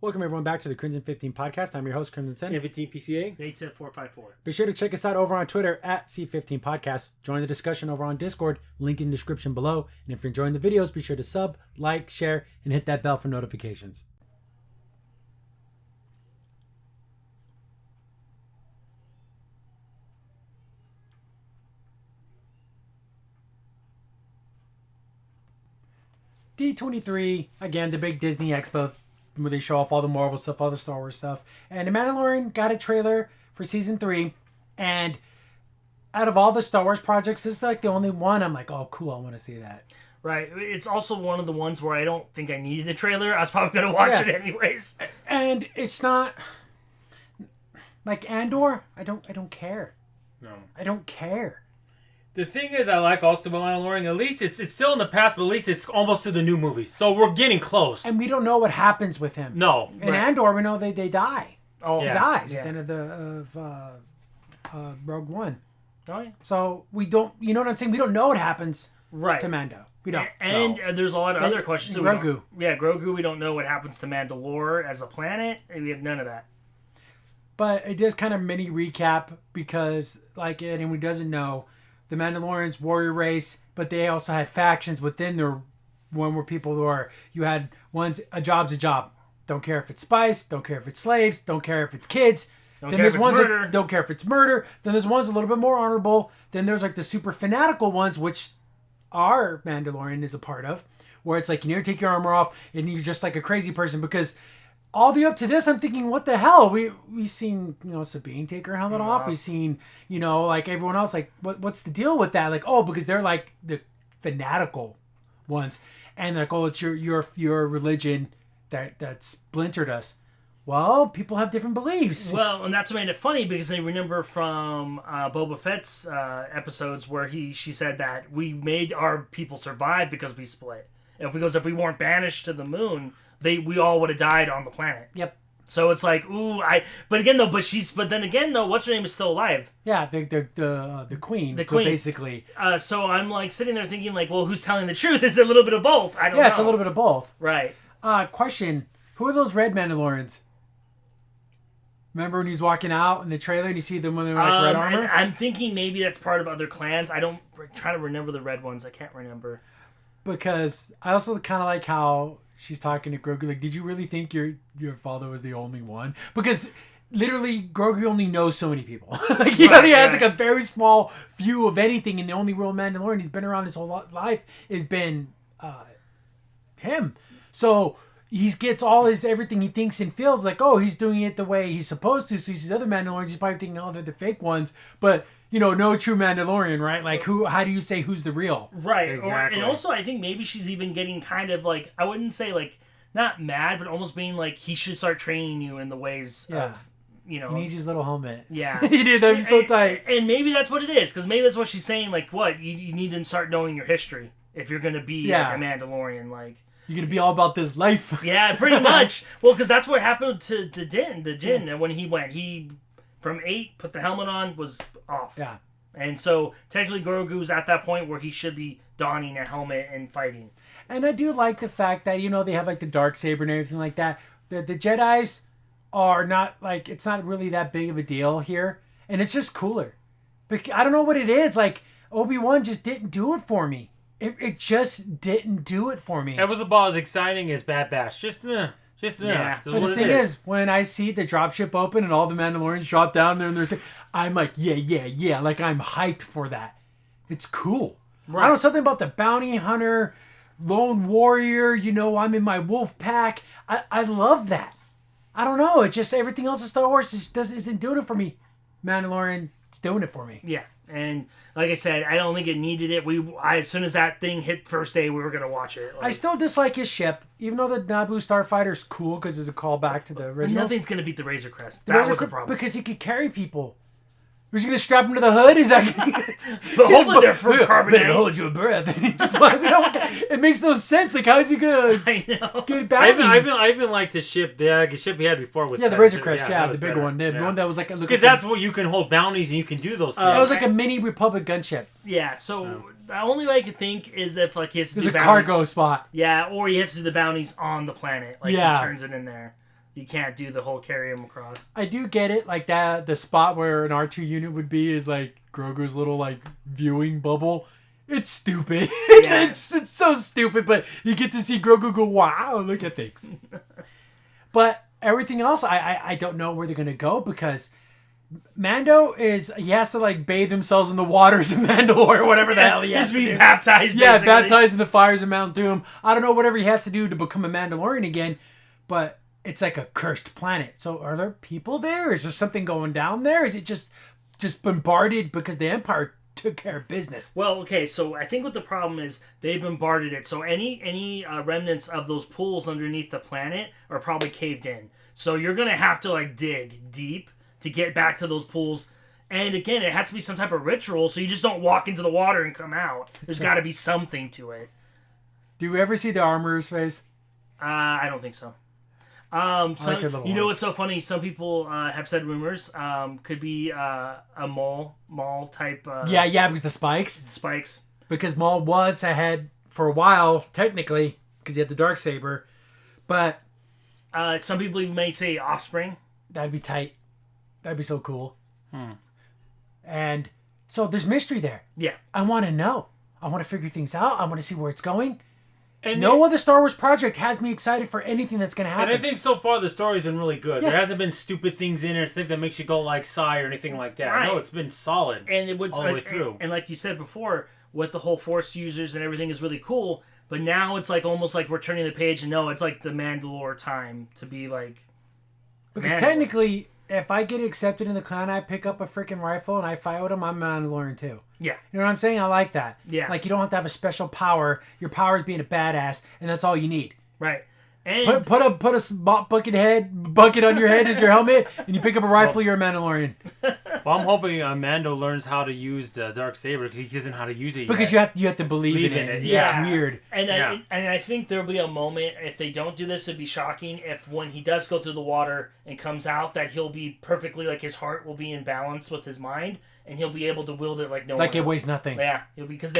Welcome everyone back to the Crimson 15 podcast. I'm your host, Crimson Sen. 15 PCA. 87454. Be sure to check us out over on Twitter at C15 Podcast. Join the discussion over on Discord, link in the description below. And if you're enjoying the videos, be sure to sub, like, share, and hit that bell for notifications. D23, again, the big Disney Expo where they show off all the Marvel stuff, all the Star Wars stuff. And The Mandalorian got a trailer for Season 3. And out of all the Star Wars projects, this is like the only one I'm like, oh, cool, I want to see that. Right. It's also one of the ones where I don't think I needed a trailer. I was probably going to watch it anyways. And it's not... Like Andor, I don't care. No. I don't care. The thing is, I like also Mandalorian. At least it's still in the past, but at least it's almost to the new movies. So we're getting close. And we don't know what happens with him. No. In Andor, we know they die. Oh, He yeah. dies Yeah. at the end of Rogue One. Oh, yeah. So we don't, you know what I'm saying? We don't know what happens Right. to Mando. We don't. And there's a lot of other questions. Grogu. Grogu. We don't know what happens to Mandalore as a planet. And we have none of that. But it does kind of mini recap because, like anyone who doesn't know, the Mandalorians warrior race, but they also had factions within their one where people were, you had one's a job's a job. Don't care if it's spice, don't care if it's slaves, don't care if it's kids. Don't Then care there's if it's ones murder. that don't care if it's murder. Then there's ones a little bit more honorable. Then there's like the super fanatical ones, which our Mandalorian is a part of, where it's like you never take your armor off and you're just like a crazy person because all the way up to this, I'm thinking, what the hell? We've seen, Sabine take her helmet off. We've seen, like everyone else, like, what's the deal with that? Like, oh, because they're like the fanatical ones. And like, oh, it's your religion that splintered us. Well, people have different beliefs. Well, and that's what made it funny because I remember from Boba Fett's episodes where she said that we made our people survive because we split. If we weren't banished to the moon, we all would have died on the planet. Yep. So it's like, but then again though, what's her name is still alive. Yeah, the queen. The queen. Basically. So I'm like sitting there thinking like, well, who's telling the truth? Is it a little bit of both? I don't know. Yeah, it's a little bit of both. Right. Question: who are those red Mandalorians? Remember when he's walking out in the trailer and you see them when they're like red armor? I'm thinking maybe that's part of other clans. I don't try to remember the red ones. I can't remember. Because I also kind of like how she's talking to Grogu. Like, did you really think your father was the only one? Because literally, Grogu only knows so many people. Like, he only has like a very small view of anything, and the only real Mandalorian he's been around his whole life has been him. So he gets everything he thinks and feels like, oh, he's doing it the way he's supposed to. So he sees other Mandalorians, he's probably thinking, oh, they're the fake ones. But no true Mandalorian, right? Like, how do you say who's the real? Right. Exactly. And also, I think maybe she's even getting kind of like, I wouldn't say like, not mad, but almost being like, he should start training you in the ways of, He needs his little helmet. Yeah. He did. That'd be so tight. And maybe that's what it is, because maybe that's what she's saying, like, what? You need to start knowing your history if you're going to be like a Mandalorian, like. You're going to be all about this life. Yeah, pretty much. Well, because that's what happened to the Din, and when he went. He, from 8, put the helmet on, was off. Yeah. And so, technically, Grogu's at that point where he should be donning a helmet and fighting. And I do like the fact that, they have, like, the Darksaber and everything like that. The Jedis are not, like, it's not really that big of a deal here. And it's just cooler. But I don't know what it is. Like, Obi-Wan just didn't do it for me. It just didn't do it for me. It was about as exciting as Bad Batch. Yeah. But the thing is, when I see the dropship open and all the Mandalorians drop down there and there's I'm like, yeah. Like, I'm hyped for that. It's cool. Right. I don't know, something about the bounty hunter, lone warrior, I'm in my wolf pack. I love that. I don't know. It just, everything else in Star Wars just isn't doing it for me. Mandalorian, it's doing it for me. Yeah. And like I said, I don't think it needed it. As soon as that thing hit first day, we were going to watch it. I still dislike his ship, even though the Naboo Starfighter's cool because it's a callback to the original. Nothing's going to beat the Razor Crest. That was the problem. Because he could carry people. Was he going to strap him to the hood? Is that? But hopefully they're from carbonite. Better hold your breath. It makes no sense. Like, how's he going to get back? I even like the ship. The ship we had before was the Razor Crest. Yeah, the big one. The one that was like because that's what you can hold bounties and you can do those things. It was like a mini Republic gunship. Yeah. So the only way I could think is if like he has to There's do a bounties. cargo spot. Yeah, or he has to do the bounties on the planet. Like he turns it in there. You can't do the whole carry him across. I do get it. Like that, the spot where an R2 unit would be is like Grogu's little like viewing bubble. It's stupid. Yeah. it's so stupid, but you get to see Grogu go, wow, look at things. But everything else, I don't know where they're gonna go because Mando he has to like bathe themselves in the waters of Mandalore or whatever the hell he has He's to being do. baptized. Yeah, basically. baptized in the fires of Mount Doom. I don't know whatever he has to do to become a Mandalorian again, but it's like a cursed planet. So are there people there? Is there something going down there? Is it just bombarded because the Empire took care of business? Well, okay, so I think what the problem is, they bombarded it. So any remnants of those pools underneath the planet are probably caved in. So you're gonna have to like dig deep to get back to those pools. And again, it has to be some type of ritual, so you just don't walk into the water and come out. There's got to be something to it. Do you ever see the armorer's face? I don't think so. like her little You know horns. what's so funny? Some people have said rumors could be a Maul type. Yeah, because the spikes. Spikes. Because Maul was ahead for a while, technically, because he had the Darksaber. But Some people even may say offspring. that'd be tight. That'd be so cool. And so there's mystery there. Yeah. I want to know. I want to figure things out. I want to see where it's going. And No other Star Wars project has me excited for anything that's going to happen. And I think so far the story's been really good. Yeah. There hasn't been stupid things in it, stuff that makes you go like sigh or anything like that. Right. No, it's been solid And it would all the way through. And like you said before, with the whole Force users and everything is really cool. But now it's like almost like we're turning the page and no, it's like the Mandalore time to be like. Because Mandalore. technically, if I get accepted in the clan, I pick up a freaking rifle and I fight with him, I'm Mandalorian too. Yeah. You know what I'm saying? I like that. Yeah. Like, you don't have to have a special power. Your power is being a badass, and that's all you need. Right. And Put a bucket on your head as your helmet, and you pick up a rifle, you're a Mandalorian. Well, I'm hoping Mando learns how to use the Darksaber because he doesn't know how to use it Because yet. you have to believe in it. Yeah. It's weird. And Yeah. I think there'll be a moment, if they don't do this, it'd be shocking if when he does go through the water and comes out, that he'll be perfectly, like his heart will be in balance with his mind, and he'll be able to wield it like no Like one it else. weighs nothing. Yeah, because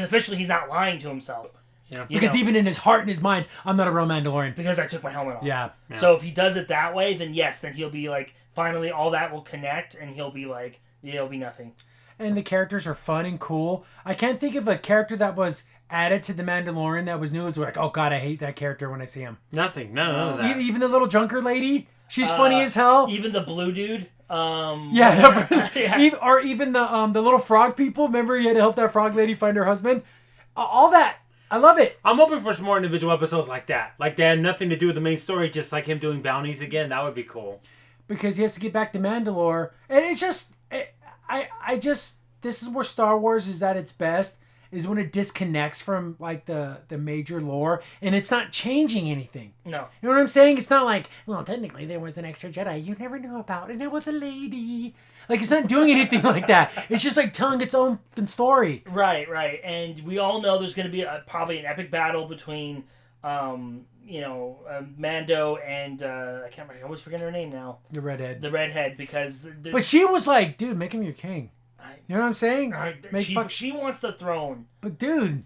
officially he's not lying to himself. Yeah. You Because know, even in his heart and his mind, I'm not a real Mandalorian. because I took my helmet off. Yeah. So if he does it that way, then yes, then he'll be like, finally all that will connect, and he'll be like, it'll be nothing. And the characters are fun and cool. I can't think of a character that was added to The Mandalorian that was new. It's like, oh god, I hate that character when I see him. Nothing. None of that. Even the little junker lady, she's funny as hell. Even the blue dude. Yeah, Yeah. or even the little frog people. Remember, he had to help that frog lady find her husband. All that, I love it. I'm hoping for some more individual episodes like that. Like they had nothing to do with the main story, just like him doing bounties again. That would be cool. Because he has to get back to Mandalore, and it's just, this is where Star Wars is at its best, is when it disconnects from like the major lore, and it's not changing anything. No. You know what I'm saying? It's not like, well, technically there was an extra Jedi you never knew about, and it was a lady. Like, it's not doing anything like that. It's just like telling its own story. Right. And we all know there's going to be probably an epic battle between, Mando and I can't remember. I always forget her name now. The redhead. The redhead, because. But she was like, dude, make him your king. You know what I'm saying? She wants the throne. But dude,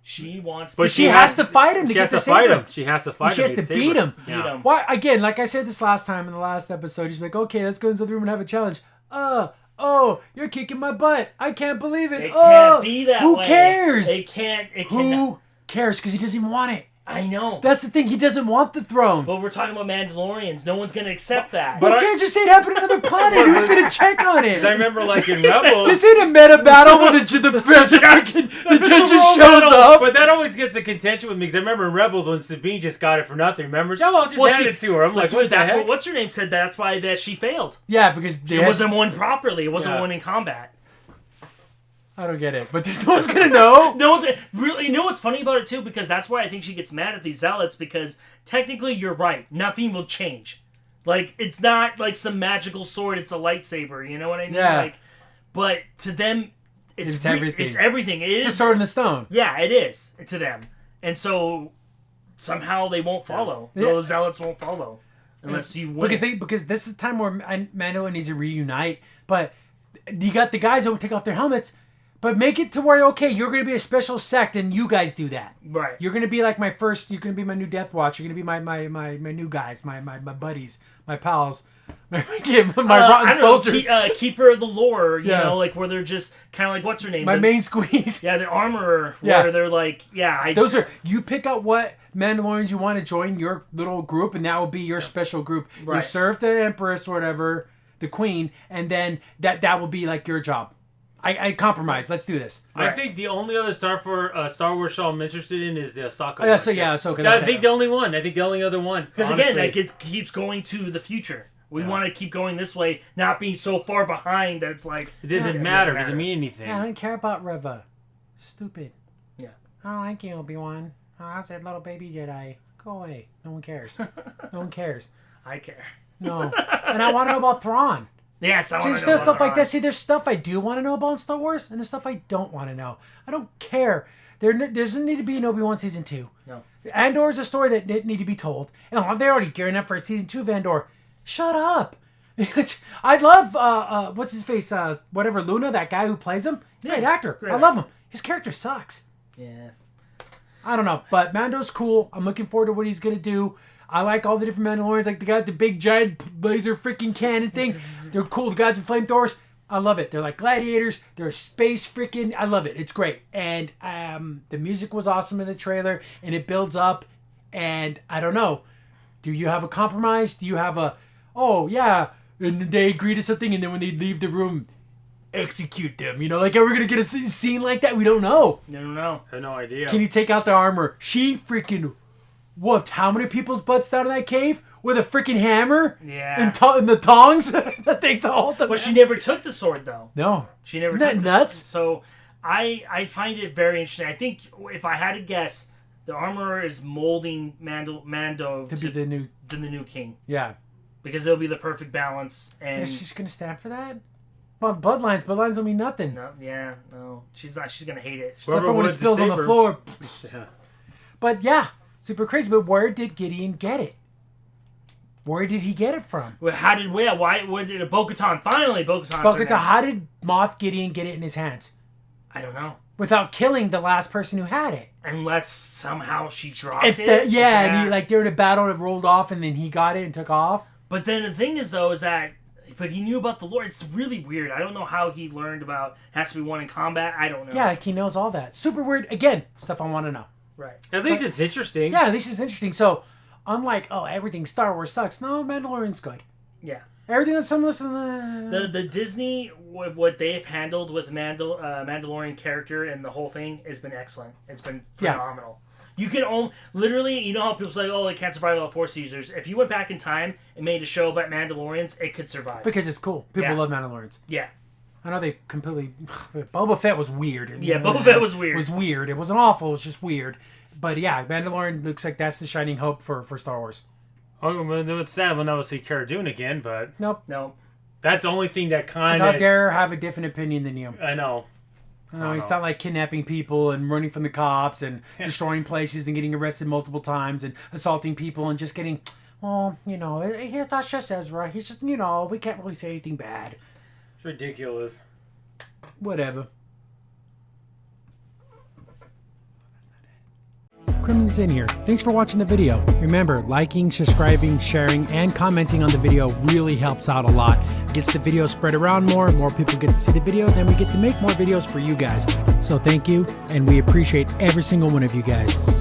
She wants. But she has to fight him to She get has to the fight saber. him. She has to fight She him. has to the beat saber. him. Beat him. Why? Again, like I said this last time in the last episode, he's like, okay, let's go into the room and have a challenge. Oh, you're kicking my butt. I can't believe it. It can't be that who way. cares? It can't. Who cares? Because he doesn't even want it. I know. That's the thing. He doesn't want the throne. But we're talking about Mandalorians. No one's going to accept that. Who cares? Just say it happened on another planet. Who's going to check on it? I remember, like in Rebels. This ain't a meta battle where the judge just shows up. But that always gets a contention with me because I remember in Rebels when Sabine just got it for nothing. Remember? Oh, I'll just hand it to her. I'm like, what the that's heck? what what's her name said. That's why that she failed. Yeah, because It wasn't won properly. It wasn't won in combat. I don't get it. But there's no one's going to know. No one's really. You know what's funny about it too? Because that's why I think she gets mad at these zealots. Because technically, you're right. Nothing will change. Like, it's not like some magical sword. It's a lightsaber. You know what I mean? Yeah. Like, but to them, It's everything. It's everything. It is It's a sword in the stone. Yeah, it is to them, and so somehow they won't follow. Yeah. Those zealots won't follow unless you win. Because this is the time where Mando needs to reunite. But you got the guys who take off their helmets, But make it to where, okay, you're going to be a special sect and you guys do that. Right. You're going to be like you're going to be my new Death Watch. You're going to be my new guys, my buddies, my pals, my rotten soldiers. Keeper of the lore, you Yeah. know, like where they're just kind of like, what's her name? My main squeeze. Yeah, the armorer, Yeah. where they're like, Those are, you pick out what Mandalorians you want to join your little group, and that will be your special group. Right. You serve the Empress or whatever, the Queen, and then that will be like your job. I compromise. Let's do this. I think the only other Star Wars show I'm interested in is the Ahsoka. Oh, yeah, so yeah, Ahsoka. I think the only one. I think the only other one. Because again, that keeps going to the future. We want to keep going this way, not being so far behind that it's like... It doesn't matter. It doesn't mean anything. Yeah, I don't care about Reva. Stupid. Yeah. I don't like you, Obi-Wan. Oh, I said little baby Jedi. Go away. No one cares. No one cares. I care. No. And I want to know about Thrawn. Yes, I want to know There's stuff about like that. See, there's stuff I do want to know about in Star Wars, and there's stuff I don't want to know. I don't care. There doesn't need to be an Obi-Wan Season 2. No. Andor is a story that didn't need to be told. And they're already gearing up for Season 2 of Andor. Shut up. I love, what's his face, whatever, Luna, that guy who plays him. Great actor. I love him. His character sucks. Yeah. I don't know, but Mando's cool. I'm looking forward to what he's going to do. I like all the different Mandalorians. Like, they got the big giant laser freaking cannon thing. They're cool. The guys with flamethrowers. I love it. They're like gladiators. They're space freaking. I love it. It's great. And the music was awesome in the trailer. And it builds up. And I don't know. Do you have a compromise? Do you have a, oh, yeah. And they agree to something. And then when they leave the room, execute them. You know, like, are we going to get a scene like that? We don't know. No. I have no idea. Can you take out the armor? She freaking whooped how many people's butts down in that cave with a freaking hammer? Yeah. And the tongs that thing to hold them. But she never took the sword, though. No. She never Isn't took that the nuts? sword. So I find it very interesting. I think if I had to guess, the armorer is molding Mando To be the new king. Yeah. Because it'll be the perfect balance. And Is she going to stand for that? Well, Bloodlines don't mean nothing. no. She's not. She's going to hate it. Except for when it spills on the floor. Yeah. But yeah, super crazy. But where did Gideon get it? Where did he get it from? Well, why did Bo-Katan finally? Bo-Katan, how did Moff Gideon get it in his hands? I don't know. Without killing the last person who had it. Unless somehow she dropped it. And he, during a battle, it rolled off, and then he got it and took off. But then the thing is, though, is that, but he knew about the lore. It's really weird. I don't know how he learned about has to be one in combat. I don't know. Yeah, he knows all that. Super weird. Again, stuff I want to know. Right. At least it's interesting. Yeah, at least it's interesting. So, unlike, everything Star Wars sucks. No, Mandalorian's good. Yeah. Everything that's similar to the Disney, what they've handled with Mandalorian character and the whole thing has been excellent. It's been phenomenal. You can literally, you know how people say, oh, it can't survive without Force users. If you went back in time and made a show about Mandalorians, it could survive. Because it's cool. People love Mandalorians. Yeah. I know they completely... Boba Fett was weird. Boba Fett was weird. It was weird. It wasn't awful. It was just weird. But yeah, Mandalorian looks like that's the shining hope for Star Wars. Oh, well, it's sad we'll never see Cara Dune again, but... Nope. That's the only thing that kind of... Because I dare have a different opinion than you. I know. It's not like kidnapping people and running from the cops and destroying places and getting arrested multiple times and assaulting people and just getting, that's just Ezra. He's just, we can't really say anything bad. It's ridiculous. Whatever. Crimson's in here. Thanks for watching the video. Remember, liking, subscribing, sharing, and commenting on the video really helps out a lot. It gets the video spread around more people get to see the videos, and we get to make more videos for you guys. So thank you, and we appreciate every single one of you guys.